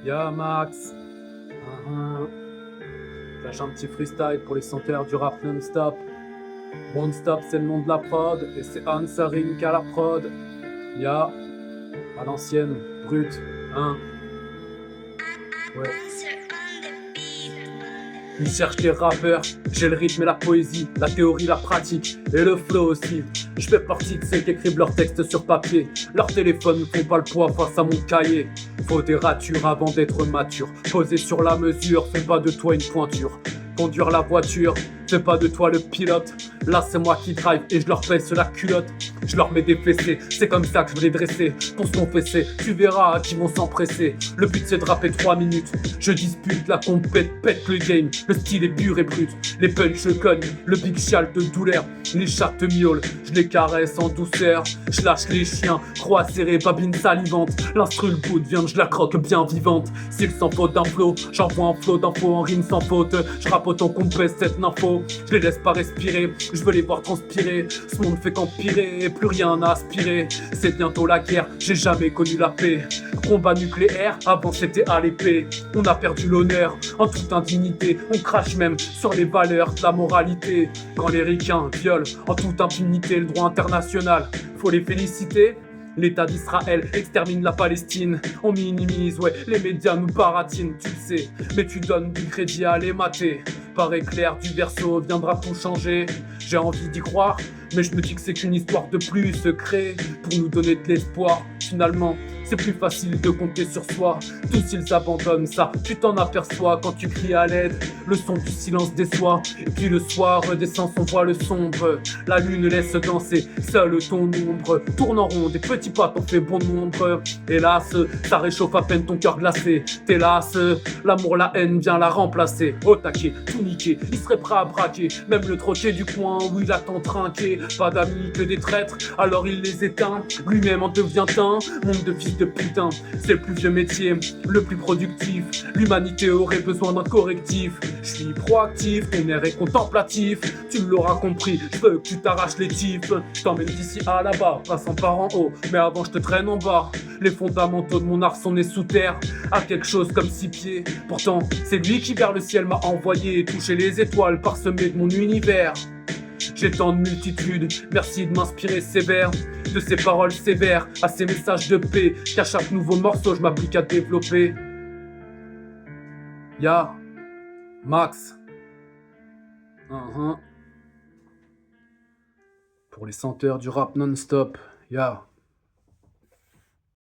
Y'a Max. Lâche un petit freestyle pour les senteurs du rap non-stop. Won't Stop, c'est le nom de la prod. Et c'est Ansaring qui a la prod. Y'a à l'ancienne, brute, hein. Ouais. Ils cherchent les rappeurs, j'ai le rythme et la poésie, la théorie, la pratique et le flow aussi. Je fais partie de ceux qui écrivent leurs textes sur papier. Leurs téléphones ne font pas le poids face à mon cahier. Faut des ratures avant d'être mature. Poser sur la mesure, fais pas de toi une pointure. Conduire la voiture, fais pas de toi le pilote. Là c'est moi qui drive et je leur pèse la culotte. Je leur mets des fessées, c'est comme ça que je veux les dresser. Pour se confesser, tu verras qui vont s'empresser. Le but c'est de rapper 3 minutes. Je dispute la compète, pète le game. Le style est pur et brut. Les punchs je cogne, le big chial de douleur. Les chattes miaulent, je les caresse en douceur. Je lâche les chiens, croix serrée, babine salivante. L'instru le bout de viande, je la croque bien vivante. S'il s'en faut d'un flow, j'envoie un flow d'infos en rime sans faute. Je rappe autant qu'on pèse cette info. Je les laisse pas respirer, je veux les voir transpirer. Ce monde fait qu'empirer, plus rien à aspirer. C'est bientôt la guerre, j'ai jamais connu la paix. Combat nucléaire, avant c'était à l'épée. On a perdu l'honneur, en toute indignité. On crache même sur les valeurs de la moralité. Quand les ricains violent en toute impunité le droit international, faut les féliciter. L'État d'Israël extermine la Palestine. On minimise, ouais, les médias nous baratinent, tu le sais. Mais tu donnes du crédit à les mater. Par éclair du verso viendra tout changer. J'ai envie d'y croire, mais je me dis que c'est qu'une histoire de plus secret pour nous donner de l'espoir. Finalement, c'est plus facile de compter sur soi. Tous ils abandonnent ça, tu t'en aperçois quand tu cries à l'aide. Le son du silence déçoit. Et puis le soir redescend son voile sombre. La lune laisse danser seul ton ombre. Tourne en rond, des petits pas t'en fait bon nombre. Hélas, ça réchauffe à peine ton cœur glacé. T'es lasse, l'amour, la haine vient la remplacer. Au taquet, tout niqué, il serait prêt à braquer. Même le troquet du coin où il attend trinqué. Pas d'amis que des traîtres, alors il les éteint. Lui-même en devient un monde de fils de putain. C'est le plus vieux métier, le plus productif. L'humanité aurait besoin d'un correctif. Je suis proactif, ton air est contemplatif. Tu l'auras compris, je veux que tu t'arraches les types. Je t'emmène d'ici à là-bas, passant par en haut. Mais avant je te traîne en bas. Les fondamentaux de mon art sont nés sous terre. À quelque chose comme 6 pieds. Pourtant, c'est lui qui vers le ciel m'a envoyé. Toucher les étoiles parsemées de mon univers. J'ai tant de multitudes, merci de m'inspirer sévère. De ces paroles sévères à ces messages de paix. Qu'à chaque nouveau morceau je m'applique à développer. Y'a Max. Pour les senteurs du rap non-stop. Y'a